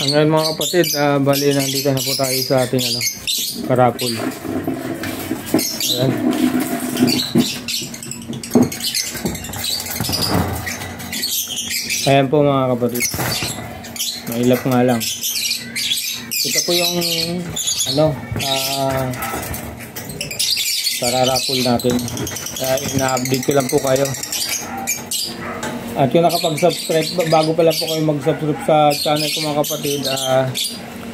Ngayon mga kapatid, bali nandito na po tayo sa ating karapol. Ayan. Ayan po mga kapatid. Mailap nga lang. Ito po yung kararapol natin. Ina-update ko lang po kayo. At kung nakapag-subscribe, bago pa lang po kayo mag-subscribe sa channel ko mga kapatid,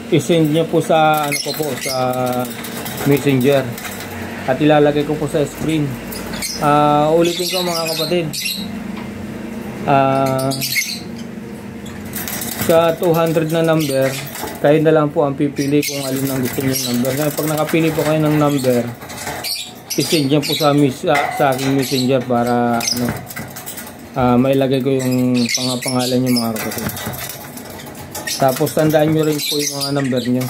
i-send nyo po sa sa Messenger at ilalagay ko po sa screen. Ulitin ko mga kapatid, sa 200 na number, kayo na lang po ang pipili kung alin ang gusto nyo number. Kaya pag nakapili po kayo ng number, i-send nyo po sa aking Messenger para mailagay ko yung pangalan nyo mga kapatid. Tapos tandaan nyo rin po yung mga number nyo.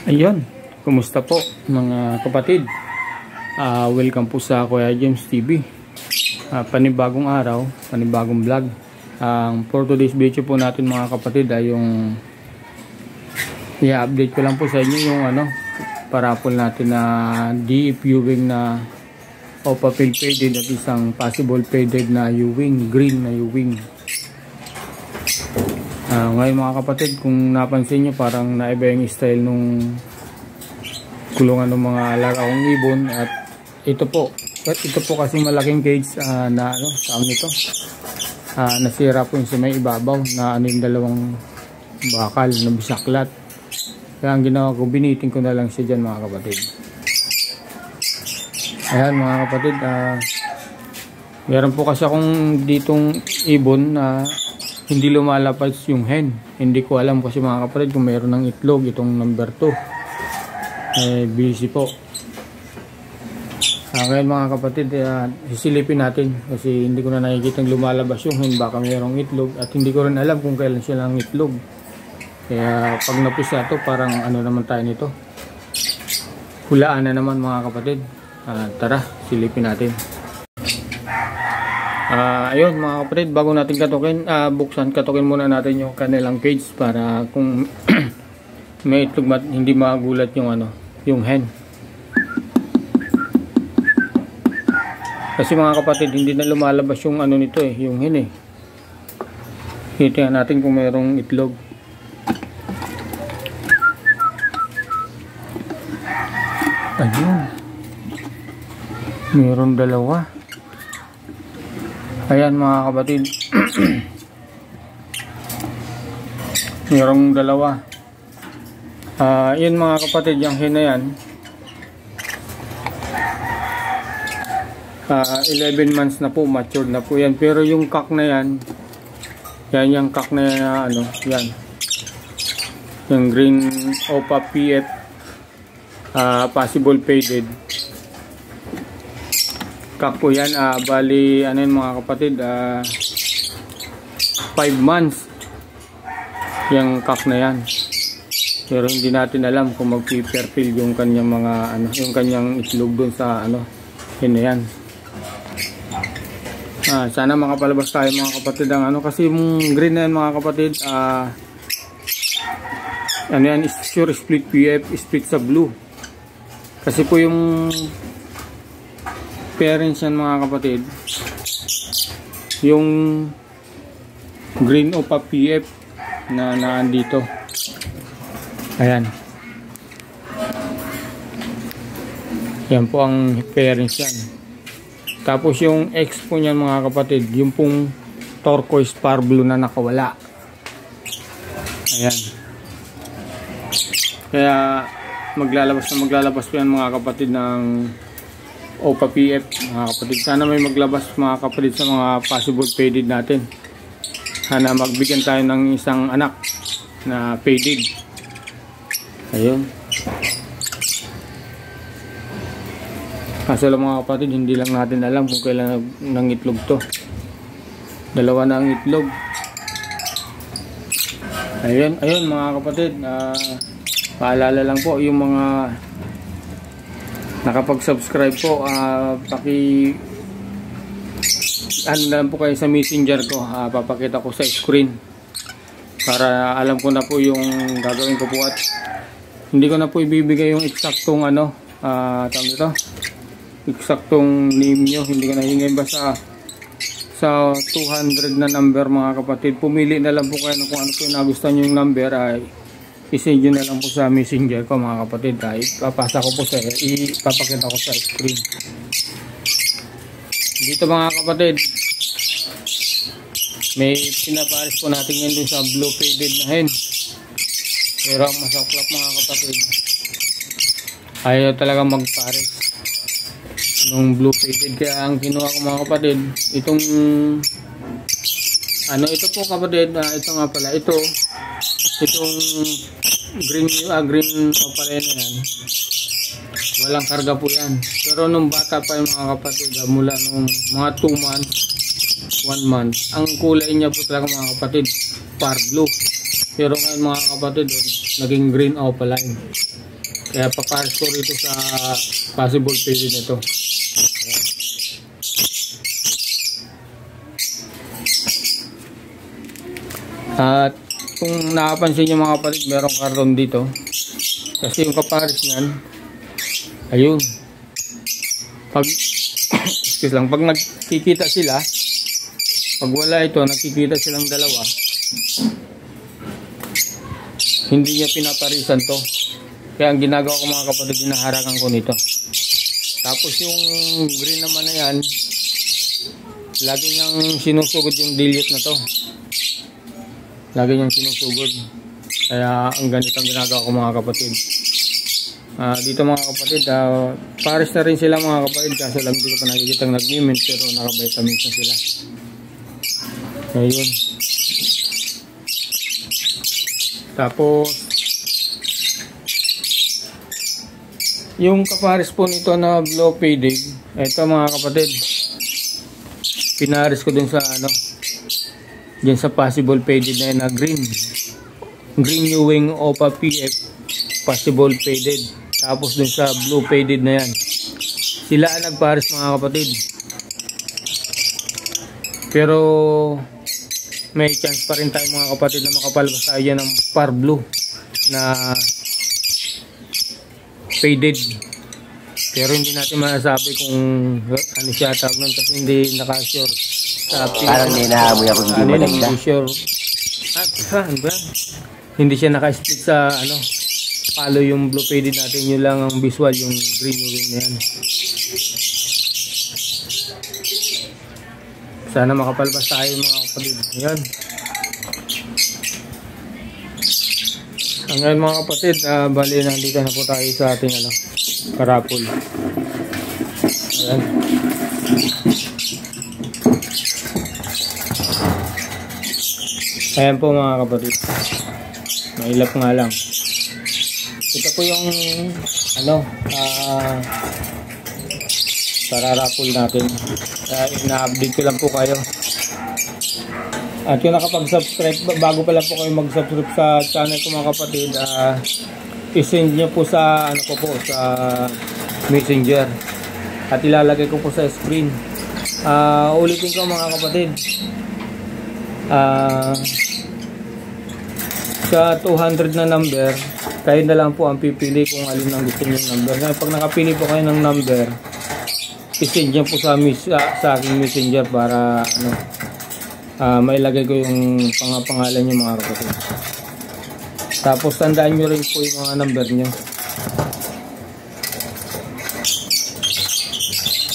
Ayun, kumusta po mga kapatid? Welcome po sa Kuya James TV. Panibagong araw, panibagong vlog. For today's video po natin mga kapatid ay yung i-update ko lang po sa inyo yung parapol natin na DE viewing na OPA field faded at isang possible faded na U-wing, green na U-wing. Ngayon mga kapatid, kung napansin nyo parang naiba yung style nung kulungan ng mga larawang ibon. At ito po kasi malaking cage na tawag nito, nasira po yung sa may ibabaw na yung dalawang bakal na bisaklat. Kaya ang ginawa ko, biniting ko na lang siya dyan mga kapatid. Ayan mga kapatid, meron po kasi akong ditong ibon na hindi lumalapad yung hen. Hindi ko alam kasi mga kapatid kung meron ng itlog itong number 2. Busy po. Ngayon mga kapatid, sisilipin natin kasi hindi ko na nakikita lumalabas yung hen. Baka mayroong itlog at hindi ko rin alam kung kailan sila ng itlog. Kaya pag napisa ito, parang naman tayo nito, hulaan na naman mga kapatid. Tara, silipin natin. Ayun mga kapatid, bago natin katukin muna natin yung kanilang cage para kung may itlog hindi magulat yung hen. Kasi mga kapatid, hindi na lumalabas yung nito yung hen Tingnan natin kung mayroong itlog. Ayun. Mayroong dalawa. Ayan mga kapatid. Mayroong dalawa. Yun mga kapatid, yung hen na yan. 11 months na po, matured na po yan. Pero yung cock na yan, yung cock na yan yan. Yung green OPA PF, possible faded. Cock po yan, bali, mga kapatid, 5 months. Yung cock na yan. Pero hindi natin alam kung mag-perfil yung kanyang mga, yung kanyang itlog dun sa, yun na yan. Sana makapalabas tayo mga kapatid ang kasi yung green na yan mga kapatid, yan, sure split PF, split sa blue. Kasi po yung parents yan mga kapatid, yung green OPA PF na naandito. Ayan. Yan po ang parents yan. Tapos yung X po niyan mga kapatid, yung pong turquoise par blue na nakawala. Ayan. Kaya maglalabas po yan mga kapatid ng OPA PF mga kapatid. Sana may maglabas mga kapatid sa mga possible faded natin. Sana magbigyan tayo ng isang anak na faded. Ayun. Kaso lang mga kapatid, hindi lang natin alam kung kailan ng itlog to. Dalawa na ang itlog. Ayun mga kapatid, paalala lang po yung mga nakapag-subscribe po, ano na lang po kayo sa messenger ko, papakita ko sa screen para alam ko na po yung gagawin ko po, at hindi ko na po ibibigay yung eksaktong tawag nito, eksaktong name nyo. Hindi ko na hingay basta sa 200 na number mga kapatid. Pumili na lang po kayo kung ano po yung nagustuhan nyo yung number, ay i-send nyo na lang po sa messenger ko mga kapatid. Ipapasa ko po ipapakita ko sa screen. Dito mga kapatid, may pinapares po natin yan dun sa blue faded na hen. Pero ang masaklap mga kapatid, ayaw talaga magpares nung blue faded. Kaya ang kinuha ko mga kapatid, itong ito po kapatid, ito nga pala, itong green opalena yan, walang karga po yan. Pero nung bata pa yung mga kapatid, mula nung mga 2 months 1 month, ang kulay niya po talaga mga kapatid, par blue. Pero ngayon mga kapatid, naging green opaline. Kaya papares ko rito sa possible faded nito. At kung nakapansin nyo mga kapatid, merong karton dito. Kasi yung kapares niyan, ayun. Pag nagkikita sila, pag wala ito, nagkikita silang dalawa, hindi niya pinaparisan to. Kaya ang ginagawa ko mga kapatid, hinaharakan ko nito. Tapos yung green naman na yan, lagi niyang sinusugod yung dilute na to. Lagi niyang sinusugod. Kaya ang ganito ang ginagawa ko mga kapatid. Dito mga kapatid, pares na rin sila mga kapatid, kaso lang hindi ko pa nakikita nag-mint, pero naka-vitamins na sila. Ayun. Tapos yung kapares po nito na blue faded, ito mga kapatid, pinares ko dun sa dyan sa possible faded na yun, na green new wing Opa PF possible faded. Tapos dun sa blue faded na yan, sila ang nagpares mga kapatid. Pero may chance pa rin tayo mga kapatid na makapalabas tayo ng par blue na faded. Pero hindi natin masasabi kung ano siya tawag nun, kasi hindi nakasure sa parang ninahamoy ako hindi maganda. Hindi sure. Hindi siya naka-split sa palo yung blue faded natin. Yun lang ang visual, yung green wing na yan. Sana makapalabas tayo mga kapatid. Yan. Ngayon mga kapatid, bali nandito na po tayo sa ating karapol. Ayan. Ayan po mga kapatid. Mailap nga lang. Ito po yung sararapol natin. Ina-update ko lang po kayo. At kung nakapag-subscribe, bago pa lang po kayo mag-subscribe sa channel ko mga kapatid, i-send nyo po sa sa messenger at ilalagay ko po sa screen. Ulitin ko mga kapatid, sa 200 na number, kayo na lang po ang pipili kung alin ang gusto nyo number. Kaya pag nakapili po kayo ng number, i-send nyo po sa aking messenger para mailagay ko yung pangalan nyo mga kapatid. Tapos tandaan nyo rin po yung mga number nyo.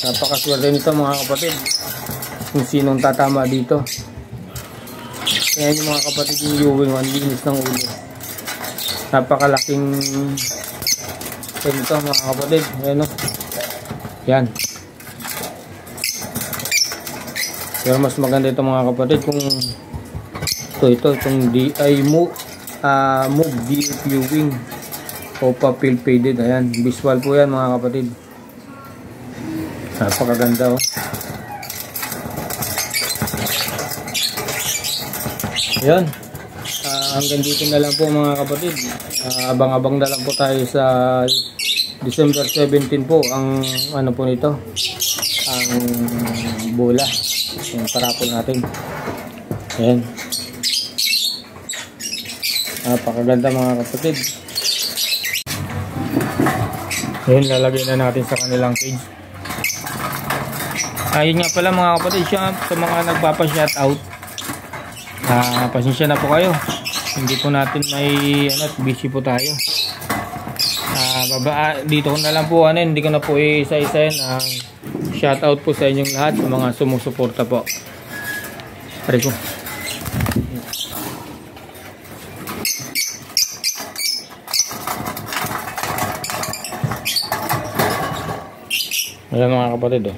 Napakaswerte nito mga kapatid, kung sinong tatama dito. Kaya yung mga kapatid, yung viewing, ang linis ng ulo. Napakalaking ito mga kapatid. Ayan o. Yan. Pero mas maganda ito mga kapatid kung itong Move viewing Opa Field Faded. Ayan, visual po yan mga kapatid. Napakaganda oh. Ayan, hanggang dito na lang po mga kapatid. Abang-abang na lang po tayo sa December 17 po ang ano po nito, ang bola, yung parapol natin. Ayan, napakaganda mga kapatid. Ayan, lalagay na natin sa kanilang cage. Ayun nga pala mga kapatid, sa mga nagpapa-shoutout, pasensya na po kayo, hindi po natin may busy po tayo. Dito ko na lang po hindi ko na po isa-isahin. Shoutout po sa inyong lahat, sa mga sumusuporta po. Pare ko. Ayan mga kapatid,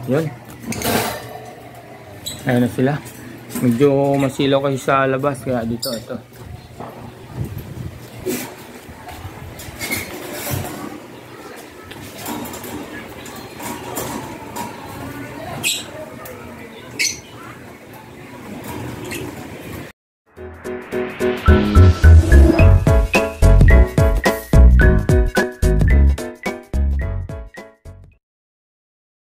yun. Ayan na sila. Medyo masilaw kasi sa labas, kaya dito ito.